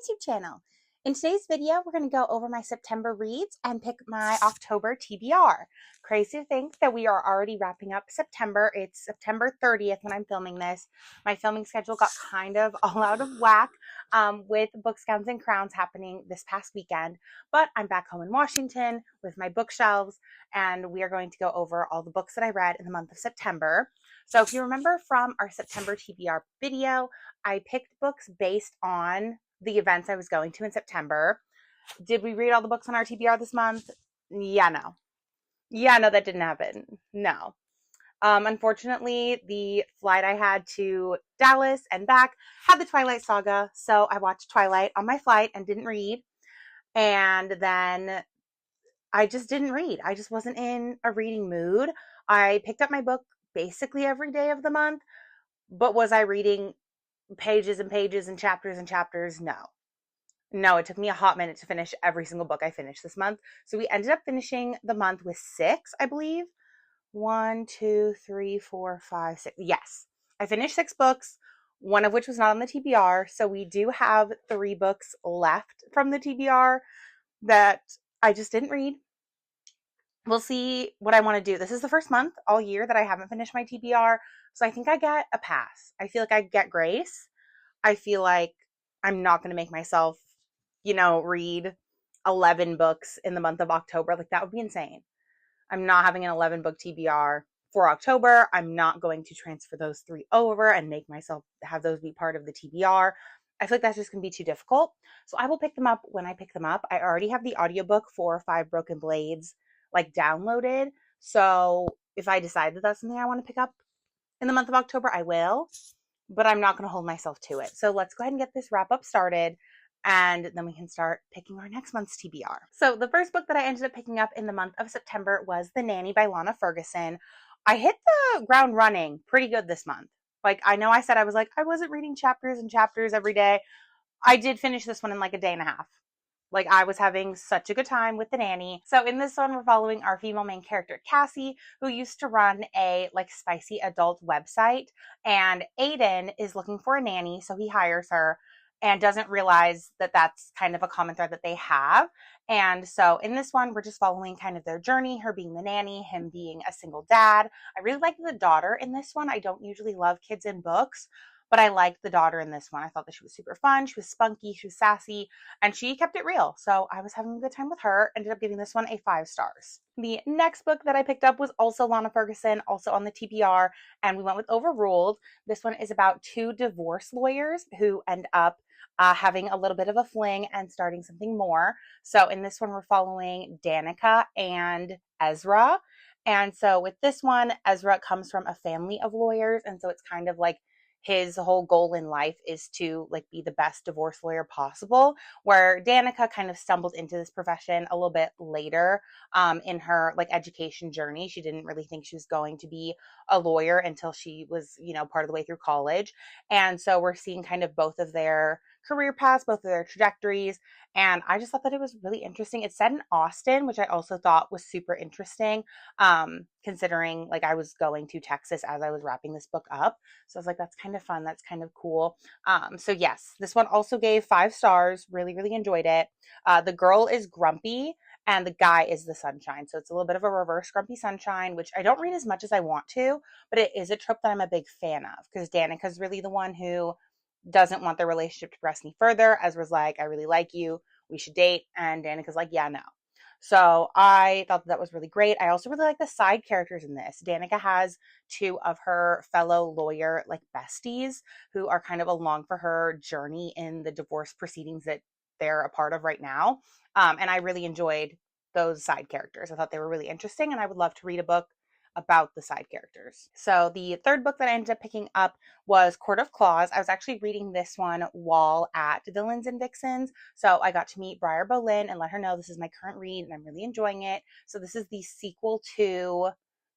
YouTube channel. In today's video, we're going to go over my September reads and pick my October TBR. Crazy to think that we are already wrapping up September. It's September 30th when I'm filming this. My filming schedule got kind of all out of whack with Books, Gowns, and Crowns happening this past weekend, but I'm back home in Washington with my bookshelves, and we are going to go over all the books that I read in the month of September. So if you remember from our September TBR video, I picked books based on the events I was going to in September. Did we read all the books on our TBR this month? Yeah, no. That didn't happen. No. Unfortunately, the flight I had to Dallas and back had the Twilight Saga, so I watched Twilight on my flight and didn't read. And then I just didn't read. I just wasn't in a reading mood. I picked up my book basically every day of the month, but was I reading pages and pages and chapters? No, it took me a hot minute to finish every single book I finished this month. So we ended up finishing the month with 6, I believe. 1, 2, 3, 4, 5, 6. Yes, I finished 6 books, one of which was not on the TBR. So we do have 3 books left from the TBR that I just didn't read. We'll see what I want to do. This is the first month all year that I haven't finished my TBR. So I think I get a pass. I feel like I get grace. I feel like I'm not going to make myself, read 11 books in the month of October. Like, that would be insane. I'm not having an 11 book TBR for October. I'm not going to transfer those 3 over and make myself have those be part of the TBR. I feel like that's just going to be too difficult. So I will pick them up when I pick them up. I already have the audiobook for 5 Broken Blades downloaded. So if I decide that that's something I want to pick up in the month of October, I will, but I'm not going to hold myself to it. So let's go ahead and get this wrap up started, and then we can start picking our next month's TBR. So the first book that I ended up picking up in the month of September was The Nanny by Lana Ferguson. I hit the ground running pretty good this month. I know I said I wasn't reading chapters and chapters every day. I did finish this one in a day and a half. I was having such a good time with The Nanny. So in this one, we're following our female main character, Cassie, who used to run a spicy adult website. And Aiden is looking for a nanny, so he hires her and doesn't realize that that's kind of a common thread that they have. And so in this one, we're just following kind of their journey, her being the nanny, him being a single dad. I really like the daughter in this one. I don't usually love kids in books, but I liked the daughter in this one. I thought that she was super fun. She was spunky. She was sassy, and she kept it real. So I was having a good time with her. Ended up giving this one a 5 stars. The next book that I picked up was also Lana Ferguson, also on the TBR, and we went with Overruled. This one is about 2 divorce lawyers who end up having a little bit of a fling and starting something more. So in this one, we're following Danica and Ezra. And so with this one, Ezra comes from a family of lawyers, and so it's kind of his whole goal in life is to be the best divorce lawyer possible, where Danica kind of stumbled into this profession a little bit later in her education journey. She didn't really think she was going to be a lawyer until she was, part of the way through college. And so we're seeing kind of both of their career paths, both of their trajectories. And I just thought that it was really interesting. It's set in Austin, which I also thought was super interesting, considering I was going to Texas as I was wrapping this book up. So I was like, that's kind of fun. That's kind of cool. So yes, this one also gave 5 stars. Really, really enjoyed it. The girl is grumpy and the guy is the sunshine. So it's a little bit of a reverse grumpy sunshine, which I don't read as much as I want to, but it is a trope that I'm a big fan of, because Danica's really the one who doesn't want their relationship to progress any further. Ezra's like, I really like you, we should date. And Danica's like, yeah, no. So I thought that was really great. I also really like the side characters in this. Danica has 2 of her fellow lawyer besties who are kind of along for her journey in the divorce proceedings that they're a part of right now. And I really enjoyed those side characters. I thought they were really interesting, and I would love to read a book about the side characters. So the third book that I ended up picking up was Court of Claws. I was actually reading this one while at Villains and Vixens. So I got to meet Briar Bolin and let her know this is my current read and I'm really enjoying it. So this is the sequel to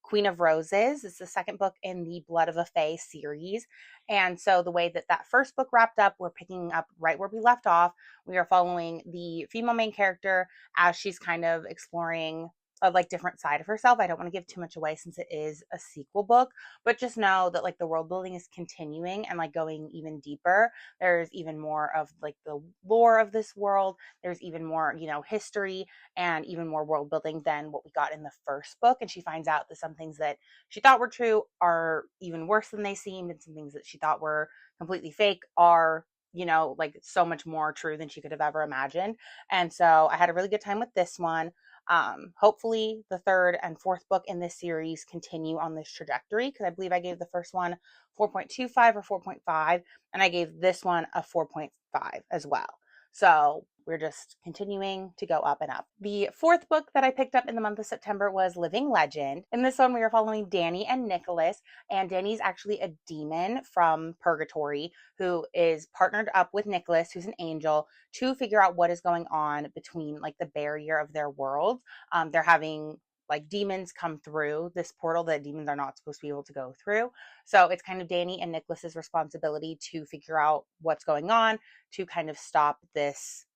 Queen of Roses. It's the second book in the Blood of a Fae series. And so the way that that first book wrapped up, we're picking up right where we left off. We are following the female main character as she's kind of exploring a like different side of herself. I don't want to give too much away since it is a sequel book, but just know that like the world building is continuing and like going even deeper. There's even more of like the lore of this world. There's even more, history and even more world building than what we got in the first book. And she finds out that some things that she thought were true are even worse than they seemed, and some things that she thought were completely fake are like so much more true than she could have ever imagined. And so I had a really good time with this one. Hopefully the third and fourth book in this series continue on this trajectory, because I believe I gave the first one 4.25 or 4.5, and I gave this one a 4.5 as well. So we're just continuing to go up and up. The fourth book that I picked up in the month of September was Living Legend. In this one, we are following Danny and Nicholas, and Danny's actually a demon from purgatory who is partnered up with Nicholas, who's an angel, to figure out what is going on between like the barrier of their world. They're having like demons come through this portal that demons are not supposed to be able to go through. So it's kind of Danny and Nicholas's responsibility to figure out what's going on, to kind of stop this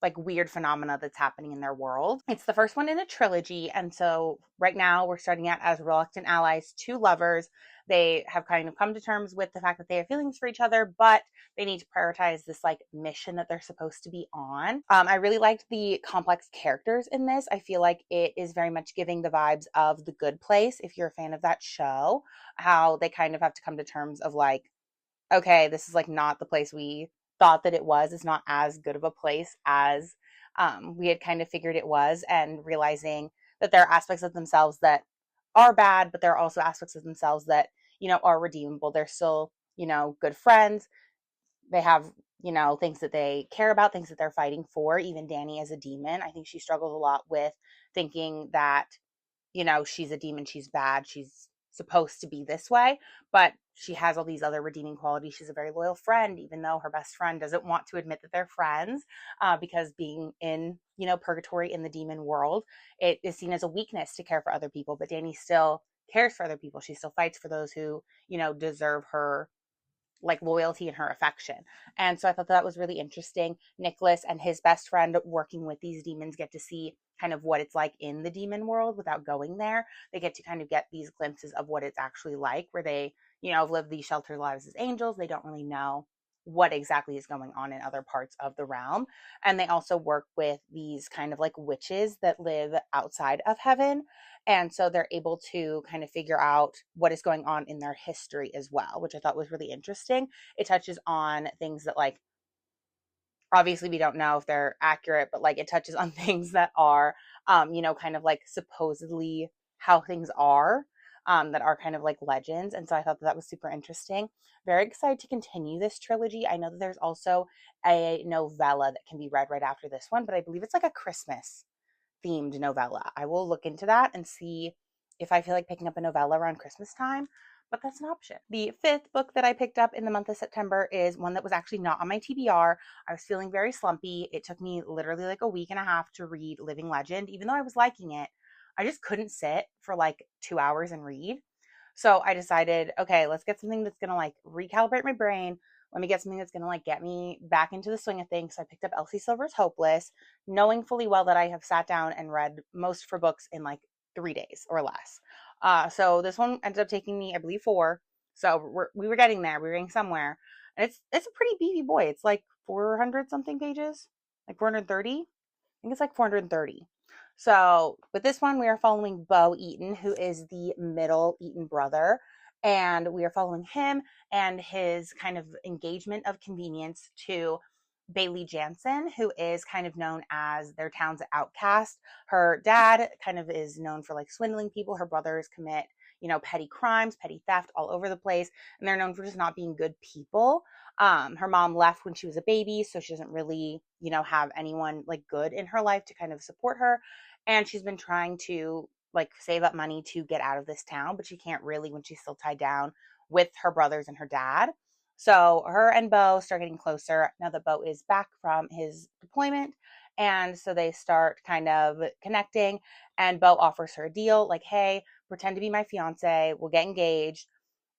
like weird phenomena that's happening in their world. It's the first one in a trilogy, and so right now we're starting out as reluctant allies, two lovers. They have kind of come to terms with the fact that they have feelings for each other, but they need to prioritize this like mission that they're supposed to be on. I really liked the complex characters in this. I feel like it is very much giving the vibes of The Good Place, if you're a fan of that show, how they kind of have to come to terms of like, okay, this is like not the place we thought that it was. It's not as good of a place as we had kind of figured it was, and realizing that there are aspects of themselves that are bad, but there are also aspects of themselves that, are redeemable. They're still, good friends. They have, things that they care about, things that they're fighting for. Even Danny as a demon, I think she struggles a lot with thinking that, she's a demon, she's bad, she's supposed to be this way, but she has all these other redeeming qualities. She's a very loyal friend, even though her best friend doesn't want to admit that they're friends, because being in, purgatory in the demon world, it is seen as a weakness to care for other people. But Danny still cares for other people. She still fights for those who, deserve her like loyalty and her affection. And so I thought that was really interesting. Nicholas and his best friend working with these demons get to see kind of what it's like in the demon world without going there. They get to kind of get these glimpses of what it's actually like, where they, have lived these sheltered lives as angels. They don't really know what exactly is going on in other parts of the realm. And they also work with these kind of like witches that live outside of heaven. And so they're able to kind of figure out what is going on in their history as well, which I thought was really interesting. It touches on things that like, obviously we don't know if they're accurate, but like it touches on things that are, kind of like supposedly how things are, that are kind of like legends. And so I thought that was super interesting. Very excited to continue this trilogy. I know that there's also a novella that can be read right after this one, but I believe it's like a Christmas themed novella. I will look into that and see if I feel like picking up a novella around Christmas time, but that's an option. The fifth book that I picked up in the month of September is one that was actually not on my TBR. I was feeling very slumpy. It took me literally like a week and a half to read Living Legend. Even though I was liking it, I just couldn't sit for like 2 hours and read. So I decided, okay, let's get something that's going to like recalibrate my brain. Let me get something that's going to like get me back into the swing of things. So I picked up Elsie Silver's Hopeless, knowing fully well that I have sat down and read most for books in like 3 days or less. So this one ended up taking me, I believe, 4. So we were getting there. We were getting somewhere. And it's a pretty beefy boy. It's like 400 something pages, like 430. I think it's like 430. So with this one, we are following Bo Eaton, who is the middle Eaton brother. And we are following him and his kind of engagement of convenience to Bailey Jansen, who is kind of known as their town's outcast. Her dad kind of is known for like swindling people. Her brothers commit, petty crimes, petty theft all over the place. And they're known for just not being good people. Her mom left when she was a baby, so she doesn't really, have anyone like good in her life to kind of support her. And she's been trying to like save up money to get out of this town, but she can't really when she's still tied down with her brothers and her dad. So her and Bo start getting closer now that Bo is back from his deployment. And so they start kind of connecting, and Bo offers her a deal like, hey, pretend to be my fiance. We'll get engaged.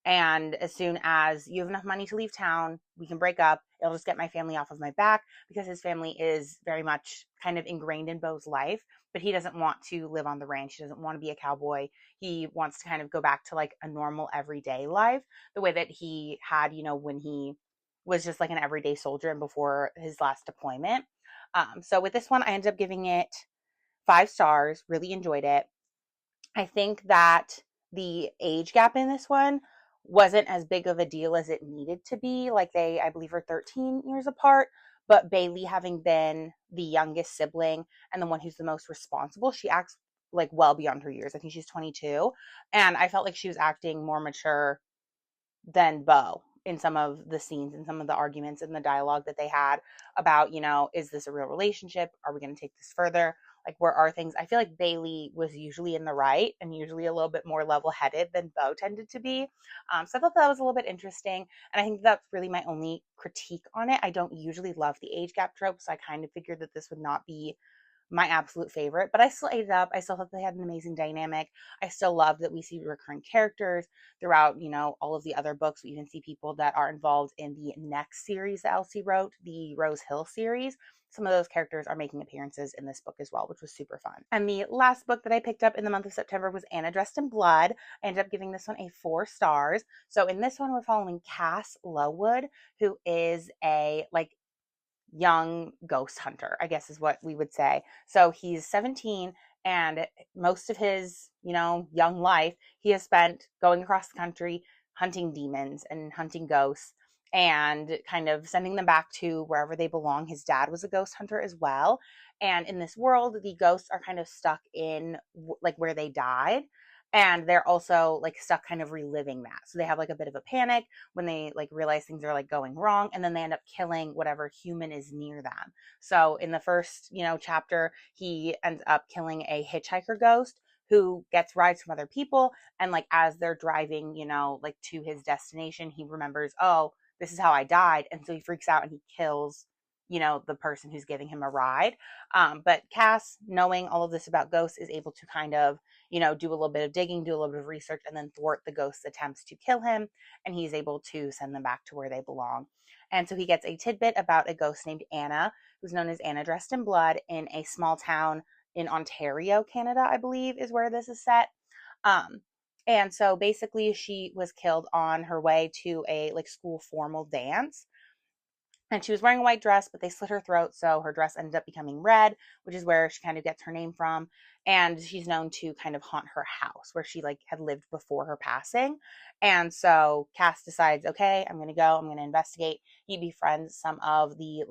And as soon as you have enough money to leave town, we can break up. It'll just get my family off of my back, because his family is very much kind of ingrained in Beau's life, but he doesn't want to live on the ranch. He doesn't want to be a cowboy. He wants to kind of go back to like a normal everyday life, the way that he had, when he was just like an everyday soldier and before his last deployment. So with this one, I ended up giving it 5 stars, really enjoyed it. I think that the age gap in this one wasn't as big of a deal as it needed to be. Like they, I believe, are 13 years apart. But Bailey, having been the youngest sibling and the one who's the most responsible, she acts like well beyond her years. I think she's 22. And I felt like she was acting more mature than Beau in some of the scenes and some of the arguments and the dialogue that they had about, is this a real relationship? Are we going to take this further? Like, where are things? I feel like Bailey was usually in the right and usually a little bit more level headed than Beau tended to be. So I thought that was a little bit interesting. And I think that's really my only critique on it. I don't usually love the age gap trope. So I kind of figured that this would not be my absolute favorite, but I still ate it up. I still thought they had an amazing dynamic. I still love that we see recurring characters throughout, all of the other books. We even see people that are involved in the next series that Elsie wrote, the Rose Hill series. Some of those characters are making appearances in this book as well, which was super fun. And the last book that I picked up in the month of September was Anna Dressed in Blood. I ended up giving this one a 4 stars. So in this one, we're following Cass Lowood, who is a young ghost hunter, I guess is what we would say. So he's 17, and most of his, young life, he has spent going across the country hunting demons and hunting ghosts and kind of sending them back to wherever they belong. His dad was a ghost hunter as well. And in this world, the ghosts are kind of stuck in like where they died. And they're also like stuck kind of reliving that. So they have like a bit of a panic when they like realize things are like going wrong, and then they end up killing whatever human is near them. So in the first, chapter, he ends up killing a hitchhiker ghost who gets rides from other people, and like as they're driving, like to his destination, he remembers, oh, this is how I died, and so he freaks out and he kills the person who's giving him a ride. But Cass, knowing all of this about ghosts, is able to kind of do a little bit of digging, do a little bit of research, and then thwart the ghost's attempts to kill him. And he's able to send them back to where they belong. And so he gets a tidbit about a ghost named Anna, who's known as Anna Dressed in Blood, in a small town in Ontario, Canada, I believe is where this is set. And so basically she was killed on her way to a school formal dance. And she was wearing a white dress, but they slit her throat, so her dress ended up becoming red, which is where she kind of gets her name from. And she's known to kind of haunt her house where she had lived before her passing. And so Cass decides, okay, I'm gonna go, I'm gonna investigate. He befriends some of the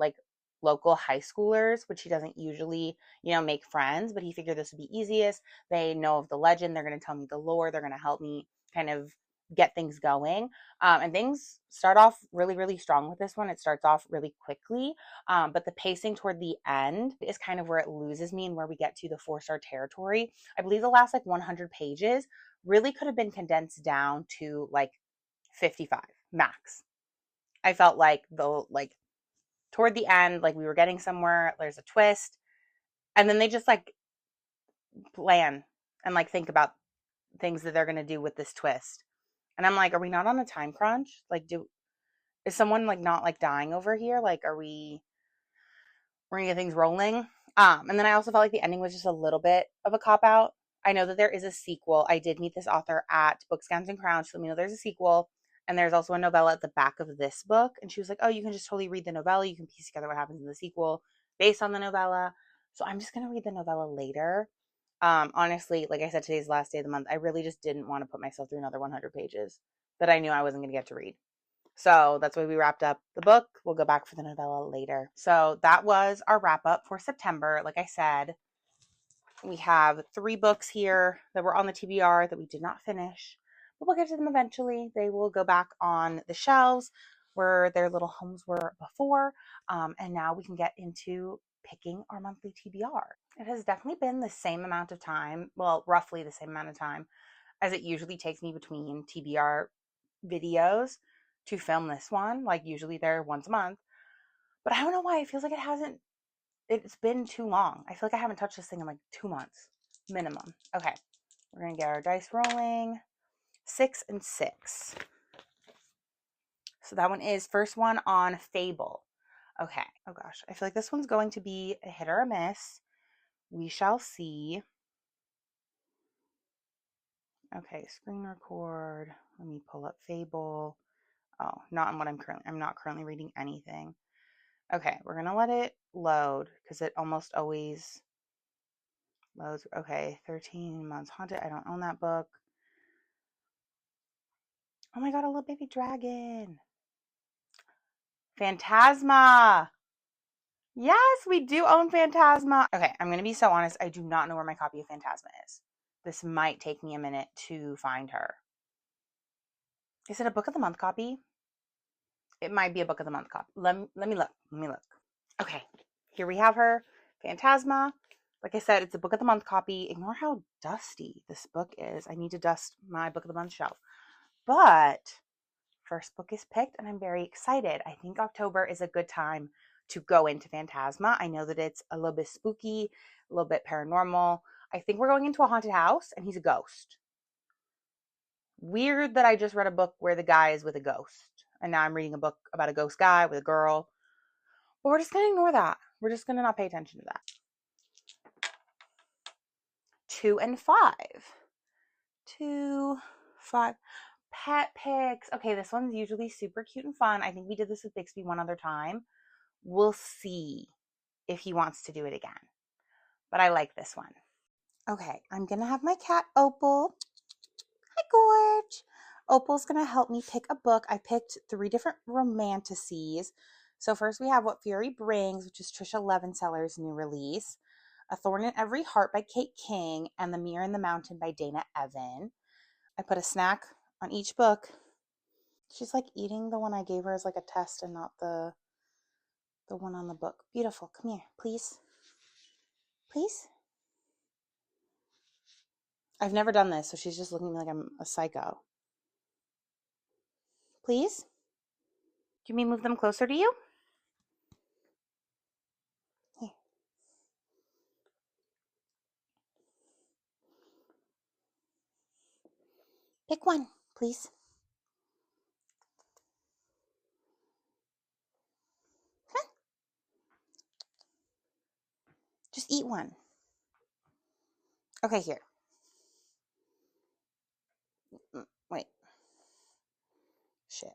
local high schoolers, which he doesn't usually, make friends, but he figured this would be easiest. They know of the legend, they're gonna tell me the lore, they're gonna help me kind of get things going. And things start off really, really strong with this one. It starts off really quickly, but the pacing toward the end is kind of where it loses me and where we get to the 4-star territory. I believe the last 100 pages really could have been condensed down to 55 max. I felt like toward the end, we were getting somewhere, there's a twist, and then they just plan and think about things that they're going to do with this twist. And I'm like, are we not on a time crunch? Is someone not dying over here? Are we're gonna get things rolling? And then I also felt like the ending was just a little bit of a cop out. I know that there is a sequel. I did meet this author at Books, Gowns, and Crowns. She let me know there's a sequel. And there's also a novella at the back of this book. And she was like, oh, you can just totally read the novella. You can piece together what happens in the sequel based on the novella. So I'm just going to read the novella later. Honestly, like I said, today's the last day of the month. I really just didn't want to put myself through another 100 pages that I knew I wasn't going to get to read. So that's why we wrapped up the book. We'll go back for the novella later. So that was our wrap up for September. Like I said, we have 3 books here that were on the TBR that we did not finish, but we'll get to them eventually. They will go back on the shelves where their little homes were before. And now we can get into picking our monthly TBR. It has definitely been the same amount of time, well, roughly the same amount of time as it usually takes me between TBR videos to film this one. Usually they're once a month, but I don't know why it feels like it's been too long. I feel like I haven't touched this thing in 2 months minimum. Okay, we're gonna get our dice rolling. 6 and 6. So that one is first one on Fable. Okay. Oh gosh. I feel like this one's going to be a hit or a miss. We shall see. Okay, screen record. Let me pull up Fable. Oh, not on what I'm not currently reading anything. Okay, we're gonna let it load because it almost always loads. Okay, 13 Months Haunted. I don't own that book. Oh my god, a little baby dragon. Phantasma. Yes, we do own Phantasma. Okay, I'm gonna be so honest. I do not know where my copy of Phantasma is. This might take me a minute to find her. Is it a book of the month copy? It might be a book of the month copy. Let me look. Let me look. Okay, here we have her. Phantasma. Like I said, it's a book of the month copy. Ignore how dusty this book is. I need to dust my book of the month shelf. But first book is picked and I'm very excited. I think October is a good time to go into Phantasma. I know that it's a little bit spooky, a little bit paranormal. I think we're going into a haunted house and he's a ghost. Weird that I just read a book where the guy is with a ghost. And now I'm reading a book about a ghost guy with a girl. But we're just going to ignore that. We're just going to not pay attention to that. 2 and 5. 2, 5. Pet pics. Okay, this one's usually super cute and fun. I think we did this with Bixby one other time. We'll see if he wants to do it again. But I like this one. Okay, I'm going to have my cat Opal. Hi, Gorge. Opal's going to help me pick a book. I picked 3 different romanticises. So first we have What Fury Brings, which is Trisha Levenseller's new release. A Thorn in Every Heart by Kate King, and The Mirror in the Mountain by Dana Evan. I put a snack on each book. She's like eating the one I gave her as like a test and not the one on the book. Beautiful. Come here, please. Please? I've never done this, so she's just looking at me like I'm a psycho. Please? Do you mean move them closer to you? Here. Pick one, please. Huh? Just eat one. Okay, here. Wait. Shit.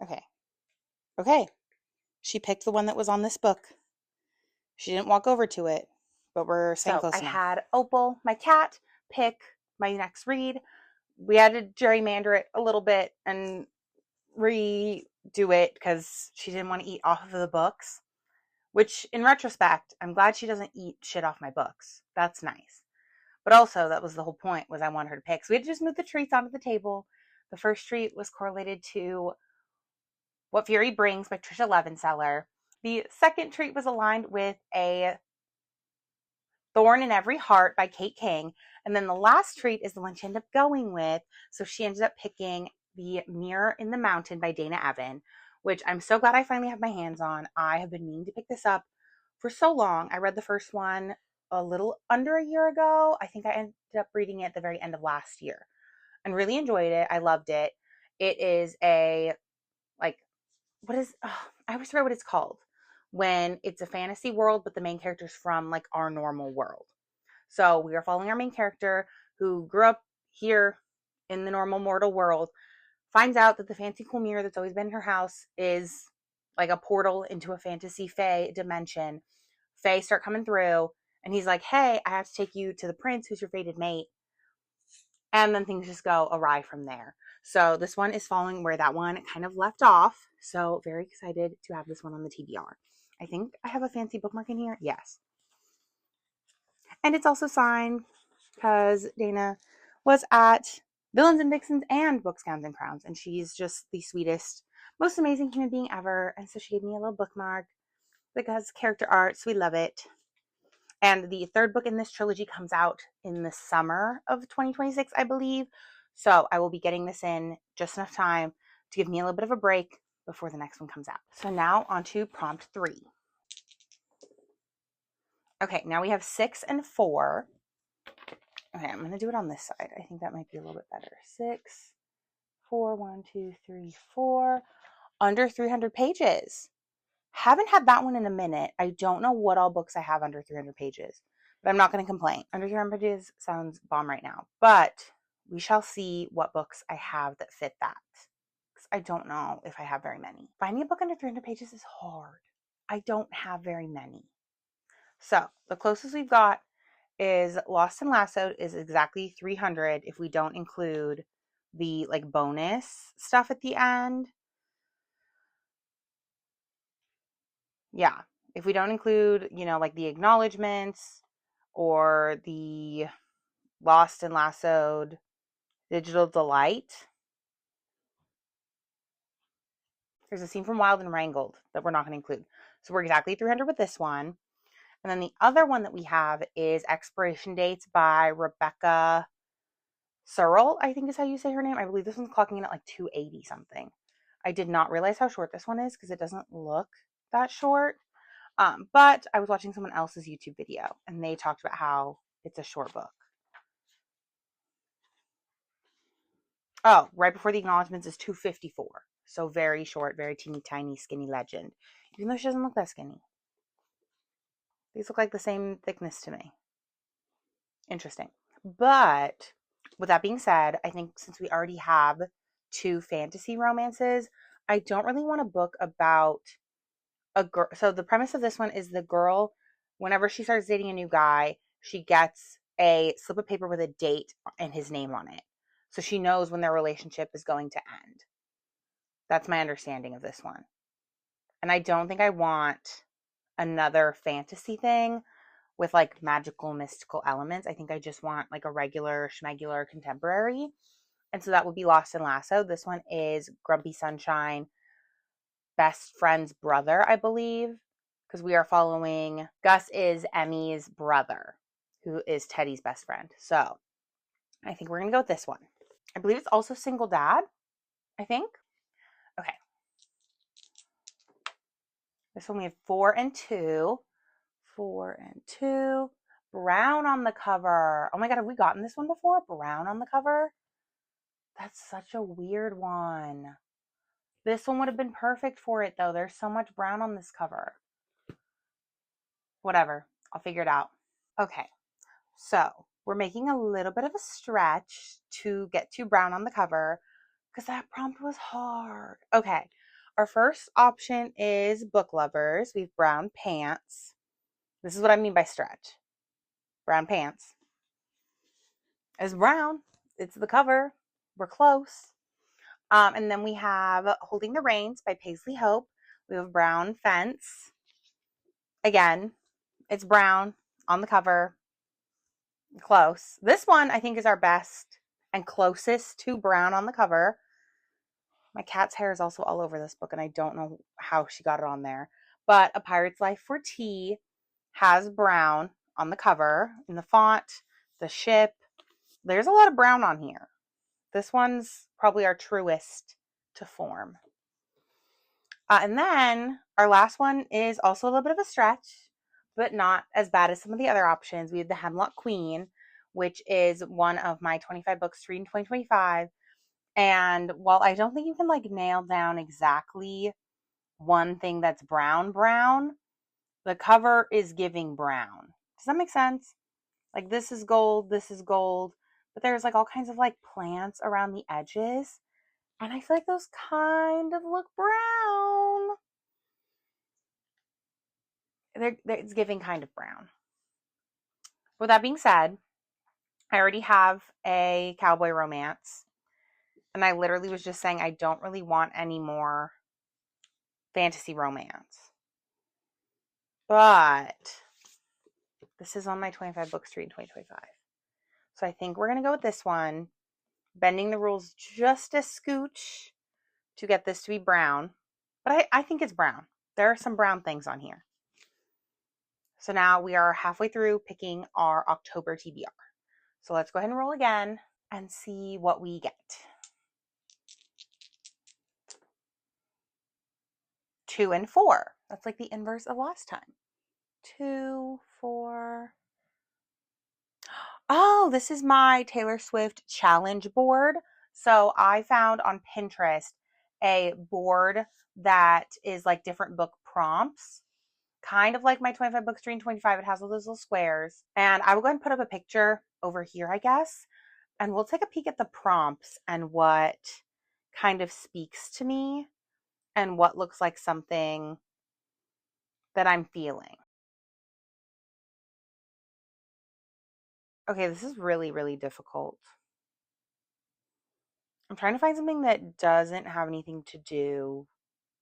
Okay. Okay. She picked the one that was on this book. She didn't walk over to it, but we're staying close enough. I had Opal, my cat, pick my next read. We had to gerrymander it a little bit and redo it because she didn't want to eat off of the books, which in retrospect, I'm glad she doesn't eat shit off my books. That's nice. But also, that was the whole point, was I wanted her to pick. So we had to just move the treats onto the table. The first treat was correlated to What Fury Brings by Trisha Levenseller. The second treat was aligned with A Thorn in Every Heart by Kate King. And then the last treat is the one she ended up going with. So she ended up picking The Mirror in the Mountain by Dana Evan, which I'm so glad I finally have my hands on. I have been meaning to pick this up for so long. I read the first one a little under a year ago. I think I ended up reading it at the very end of last year and really enjoyed it. I loved it. It is a, like, I always forget what it's called when it's a fantasy world, but the main character's from like our normal world. So we are following our main character who grew up here in the normal mortal world, finds out that the fancy cool mirror that's always been in her house is like a portal into a fantasy fae dimension. Fae start coming through, and he's like, hey, I have to take you to the prince who's your fated mate. And then things just go awry from there. So this one is following where that one kind of left off. So very excited to have this one on the TBR. I think I have a fancy bookmark in here. Yes. And it's also signed because Dana was at Villains and Vixens and Books, Gowns, and Crowns. And she's just the sweetest, most amazing human being ever. And so she gave me a little bookmark that has character art. So we love it. And the third book in this trilogy comes out in the summer of 2026, I believe. So I will be getting this in just enough time to give me a little bit of a break before the next one comes out. So now on to prompt 3. Okay, now we have 6 and 4. Okay, I'm going to do it on this side. I think that might be a little bit better. 6 4, 1, 2, 3, 4. Under 300 pages. Haven't had that one in a minute. I don't know what all books I have under 300 pages, but I'm not going to complain. Under 300 pages sounds bomb right now, but we shall see what books I have that fit that. I don't know if I have very many. Finding a book under 300 pages is hard. I don't have very many. So the closest we've got is Lost and Lassoed is exactly 300 if we don't include the like bonus stuff at the end. Yeah, if we don't include, like the acknowledgments or the Lost and Lassoed Digital Delight. There's a scene from Wild and Wrangled that we're not going to include. So we're exactly 300 with this one. And then the other one that we have is Expiration Dates by Rebecca Searle, I think is how you say her name. I believe this one's clocking in at like 280 something. I did not realize how short this one is because it doesn't look that short. But I was watching someone else's YouTube video and they talked about how it's a short book. Oh, right before the acknowledgments is 254. So very short, very teeny tiny, skinny legend. Even though she doesn't look that skinny. These look like the same thickness to me. Interesting. But with that being said, I think since we already have 2 fantasy romances, I don't really want a book about a girl. So the premise of this one is the girl, whenever she starts dating a new guy, she gets a slip of paper with a date and his name on it. So she knows when their relationship is going to end. That's my understanding of this one. And I don't think I want another fantasy thing with like magical, mystical elements. I think I just want like a regular, schmegular contemporary. And so that would be Lost and Lassoed. This one is Grumpy Sunshine, best friend's brother, I believe, because we are following Gus is Emmy's brother, who is Teddy's best friend. So I think we're going to go with this one. I believe it's also Single Dad, I think. Okay. This one we have 4 and 2. 4 and 2. Brown on the cover. Oh my God, have we gotten this one before? Brown on the cover? That's such a weird one. This one would have been perfect for it though. There's so much brown on this cover. Whatever. I'll figure it out. Okay. So we're making a little bit of a stretch to get to brown on the cover because that prompt was hard. Okay. Our first option is book lovers. We have brown pants. This is what I mean by stretch. Brown pants. It's brown. It's the cover. We're close. And then we have Holding the Reins by Paisley Hope. We have Brown Fence. Again, it's brown on the cover. Close. This one I think is our best and closest to brown on the cover. My cat's hair is also all over this book and I don't know how she got it on there. But A Pirate's Life for Tea has brown on the cover in the font, the ship. There's a lot of brown on here. This one's probably our truest to form. And then our last one is also a little bit of a stretch, but not as bad as some of the other options. We have The Hemlock Queen, which is one of my 25 books to read in 2025. And while I don't think you can like nail down exactly one thing that's brown, the cover is giving brown. Does that make sense? Like this is gold, but there's like all kinds of like plants around the edges. And I feel like those kind of look brown. It's giving kind of brown. With that being said, I already have a cowboy romance. And I literally was just saying I don't really want any more fantasy romance. But this is on my 25 book street in 2025. So I think we're going to go with this one. Bending the rules just a scooch to get this to be brown. But I think it's brown. There are some brown things on here. So now we are halfway through picking our October TBR. So let's go ahead and roll again and see what we get. 2 and 4. That's like the inverse of last time. 2, 4. Oh, this is my Taylor Swift challenge board. So I found on Pinterest a board that is like different book prompts, kind of like my 25 books dream 25. It has all those little squares. And I will go ahead and put up a picture over here, I guess. And we'll take a peek at the prompts and what kind of speaks to me and what looks like something that I'm feeling. Okay, this is really, really difficult. I'm trying to find something that doesn't have anything to do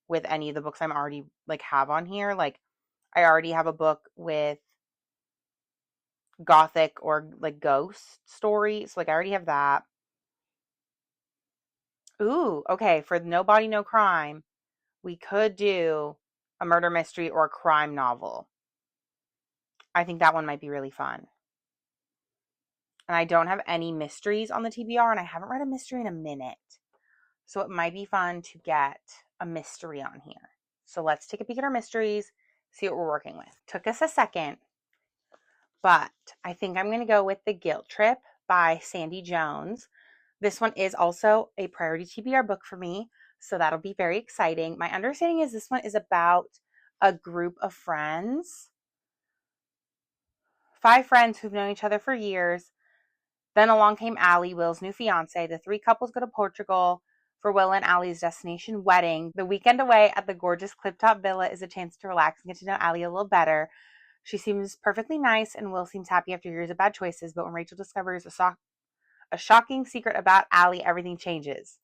with any of the books I'm already like have on here. Like I already have a book with gothic or like ghost stories. So like I already have that. Ooh, okay, for No Body No Crime, we could do a murder mystery or a crime novel. I think that one might be really fun. And I don't have any mysteries on the TBR, and I haven't read a mystery in a minute. So it might be fun to get a mystery on here. So let's take a peek at our mysteries, see what we're working with. Took us a second, but I think I'm going to go with The Guilt Trip by Sandy Jones. This one is also a priority TBR book for me, so that'll be very exciting. My understanding is this one is about a group of friends, 5 friends who've known each other for years. Then along came Allie, Will's new fiance. The 3 couples go to Portugal for Will and Allie's destination wedding. The weekend away at the gorgeous Cliptop Villa is a chance to relax and get to know Allie a little better. She seems perfectly nice, and Will seems happy after years of bad choices. But when Rachel discovers a shocking secret about Allie, everything changes.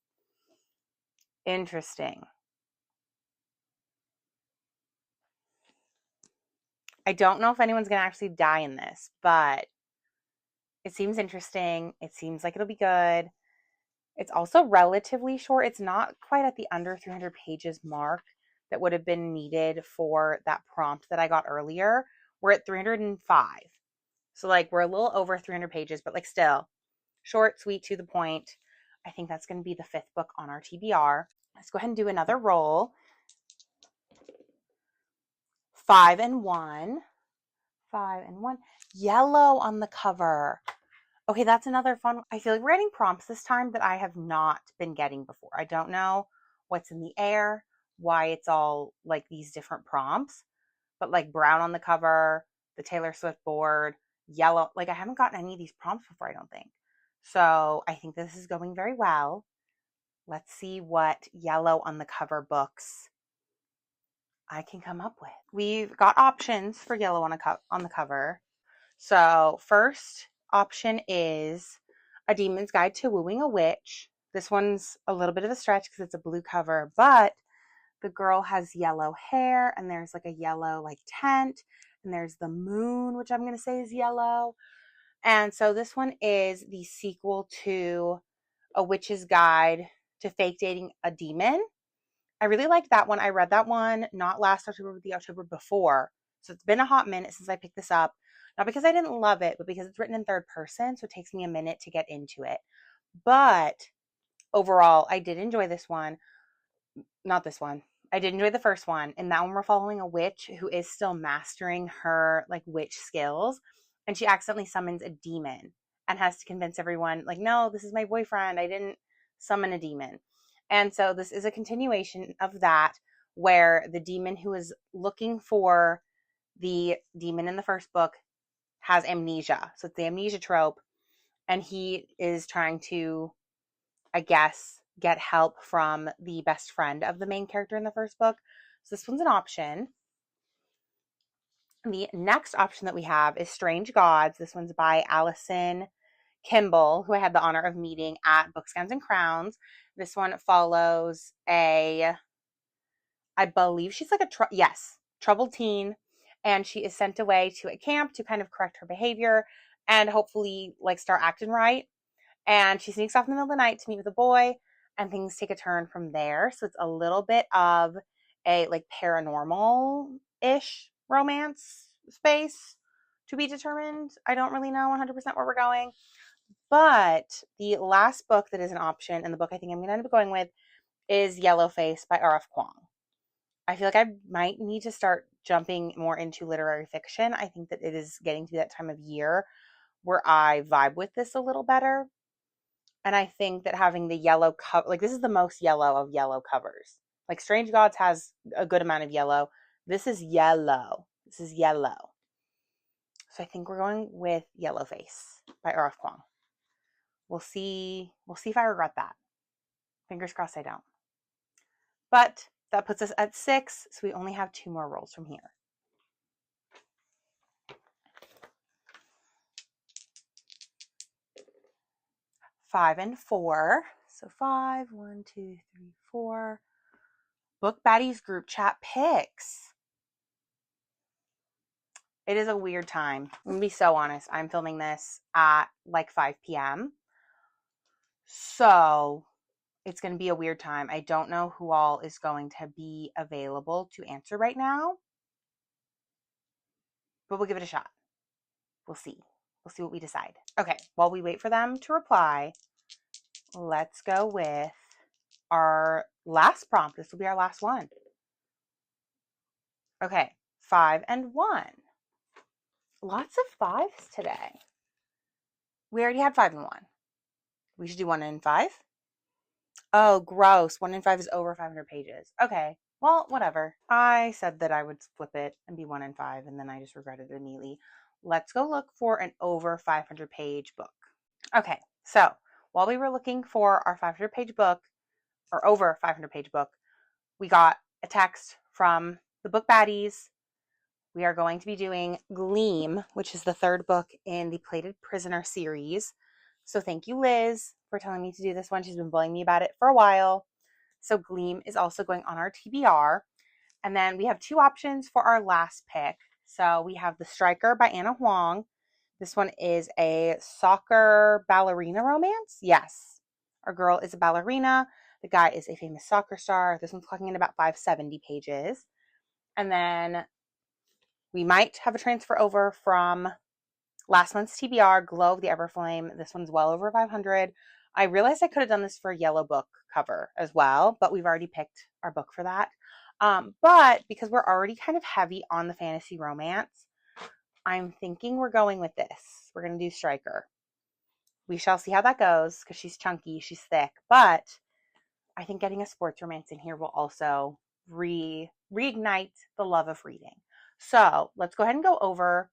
Interesting. I don't know if anyone's going to actually die in this, but it seems interesting. It seems like it'll be good. It's also relatively short. It's not quite at the under 300 pages mark that would have been needed for that prompt that I got earlier. We're at 305. So like we're a little over 300 pages, but like still short, sweet, to the point. I think that's going to be the 5th book on our TBR. Let's go ahead and do another roll. 5 and 1. 5 and 1. Yellow on the cover. Okay, that's another fun one. I feel like we're getting prompts this time that I have not been getting before. I don't know what's in the air, why it's all like these different prompts, but like brown on the cover, the Taylor Swift board, yellow. Like I haven't gotten any of these prompts before, I don't think. So I think this is going very well. Let's see what yellow on the cover books I can come up with. We've got options for yellow on the cover. So first option is A Demon's Guide to Wooing a Witch. This one's a little bit of a stretch because it's a blue cover, but the girl has yellow hair and there's like a yellow like tent and there's the moon, which I'm going to say is yellow. And so this one is the sequel to A Witch's Guide to Fake Dating a Demon. I really liked that one. I read that one not last October, but the October before. So it's been a hot minute since I picked this up. Not because I didn't love it, but because it's written in 3rd person, so it takes me a minute to get into it. But overall, I did enjoy this one. Not this one. I did enjoy the first one. In that one, we're following a witch who is still mastering her like witch skills, and she accidentally summons a demon and has to convince everyone like, no, this is my boyfriend. I didn't summon a demon. And so this is a continuation of that, where the demon who is looking for the demon in the first book has amnesia. So it's the amnesia trope. And he is trying to, I guess, get help from the best friend of the main character in the first book. So this one's an option. The next option that we have is Strange Gods. This one's by Allison Kimball, who I had the honor of meeting at Books, Gowns, and Crowns. This one follows I believe she's like troubled teen, and she is sent away to a camp to kind of correct her behavior and hopefully like start acting right. And she sneaks off in the middle of the night to meet with a boy, and things take a turn from there. So it's a little bit of a like paranormal-ish romance space to be determined. I don't really know 100% where we're going. But the last book that is an option, and the book I think I'm going to end up going with, is Yellowface by R.F. Kuang. I feel like I might need to start jumping more into literary fiction. I think that it is getting to that time of year where I vibe with this a little better. And I think that having the yellow cover, like this is the most yellow of yellow covers. Like Strange Gods has a good amount of yellow. This is yellow. This is yellow. So I think we're going with Yellow Face by R.F. Kuang. We'll see if I regret that. Fingers crossed I don't. But that puts us at 6, so we only have 2 more rolls from here. Five and 4. So 5, 1, 2, 3, 4. Book Baddies group chat picks. It is a weird time. I'm going to be so honest. I'm filming this at like 5 p.m. So it's going to be a weird time. I don't know who all is going to be available to answer right now. But we'll give it a shot. We'll see. We'll see what we decide. Okay, while we wait for them to reply, let's go with our last prompt. This will be our last one. Okay, 5 and 1. Lots of 5s today. We already had 5 and 1. We should do 1 and 5. Oh, gross. 1 and 5 is over 500 pages. Okay, well, whatever. I said that I would flip it and be 1 and 5, and then I just regretted it immediately. Let's go look for an over 500 page book. Okay, so while we were looking for our 500 page book, or over 500 page book, we got a text from the Book Baddies. We are going to be doing Gleam, which is the 3rd book in the Plated Prisoner series. So thank you, Liz, for telling me to do this one. She's been bullying me about it for a while. So Gleam is also going on our TBR. And then we have 2 options for our last pick. So we have The Striker by Anna Huang. This one is a soccer ballerina romance. Yes, our girl is a ballerina. The guy is a famous soccer star. This one's clocking in about 570 pages. And then we might have a transfer over from last month's TBR, Glow of the Everflame. This one's well over 500. I realized I could have done this for a yellow book cover as well, but we've already picked our book for that. But because we're already kind of heavy on the fantasy romance, I'm thinking we're going with this. We're going to do Striker. We shall see how that goes because she's chunky, she's thick, but I think getting a sports romance in here will also reignite the love of reading. So let's go ahead and go over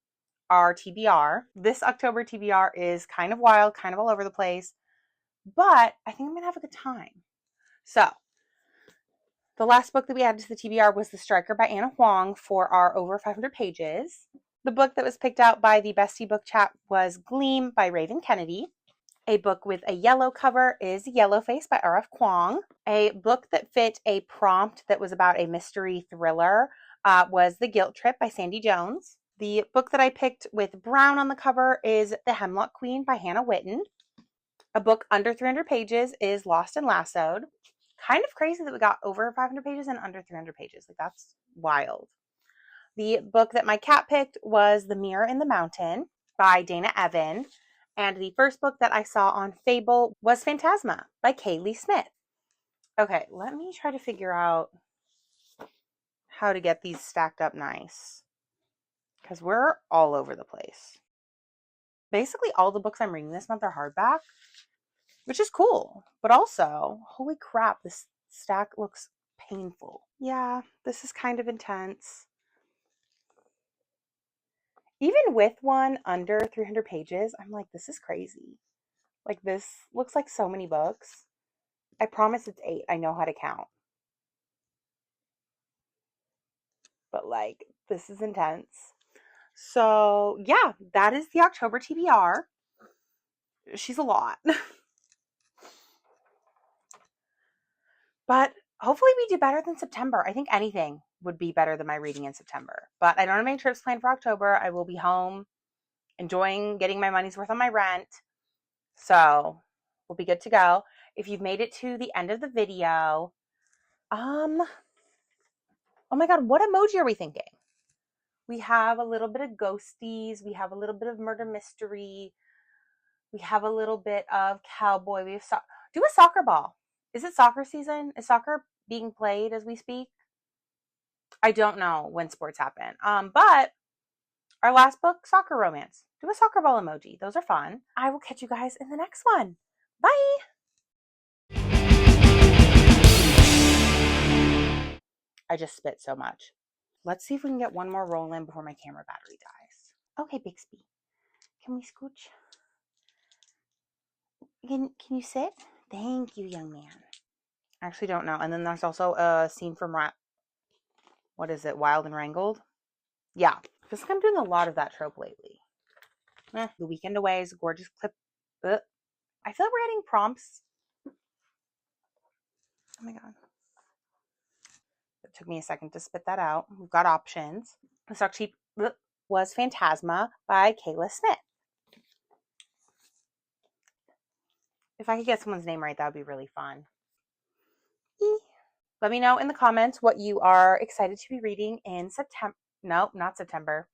our TBR. This October TBR is kind of wild, kind of all over the place, but I think I'm going to have a good time. So the last book that we added to the TBR was The Striker by Anna Huang for our over 500 pages. The book that was picked out by the Bestie Book Chat was Gleam by Raven Kennedy. A book with a yellow cover is Yellow Face by R.F. Kuang. A book that fit a prompt that was about a mystery thriller was The Guilt Trip by Sandy Jones. The book that I picked with brown on the cover is The Hemlock Queen by Hannah Witten. A book under 300 pages is Lost and Lassoed. Kind of crazy that we got over 500 pages and under 300 pages. Like, that's wild. The book that my cat picked was The Mirror in the Mountain by Dana Evan. And the first book that I saw on Fable was Phantasma by Kaylee Smith. Okay, let me try to figure out how to get these stacked up nice, because we're all over the place. Basically, all the books I'm reading this month are hardback, which is cool. But also, holy crap, this stack looks painful. Yeah, this is kind of intense. Even with one under 300 pages, I'm like, this is crazy. Like, this looks like so many books. I promise it's 8. I know how to count. But, like, this is intense. So, yeah, that is the October TBR. She's a lot. But hopefully we do better than September. I think anything would be better than my reading in September. But I don't have any trips planned for October. I will be home enjoying getting my money's worth on my rent. So we'll be good to go. If you've made it to the end of the video, oh my God, what emoji are we thinking? We have a little bit of ghosties. We have a little bit of murder mystery. We have a little bit of cowboy. We have do a soccer ball. Is it soccer season? Is soccer being played as we speak? I don't know when sports happen. But our last book, Soccer Romance. Do a soccer ball emoji. Those are fun. I will catch you guys in the next one. Bye! I just spit so much. Let's see if we can get one more roll in before my camera battery dies. Okay, Bixby. Can we scooch? Can you sit? Thank you, young man. I actually don't know. And then there's also a scene from what is it? Wild and Wrangled? Yeah. I feel like I'm doing a lot of that trope lately. The Weekend Away is a gorgeous clip. I feel like we're getting prompts. Oh my god. It took me a second to spit that out. We've got options. The stock cheap was Phantasma by Kayla Smith. If I could get someone's name right, that would be really fun. Let me know in the comments what you are excited to be reading in September. No, not September.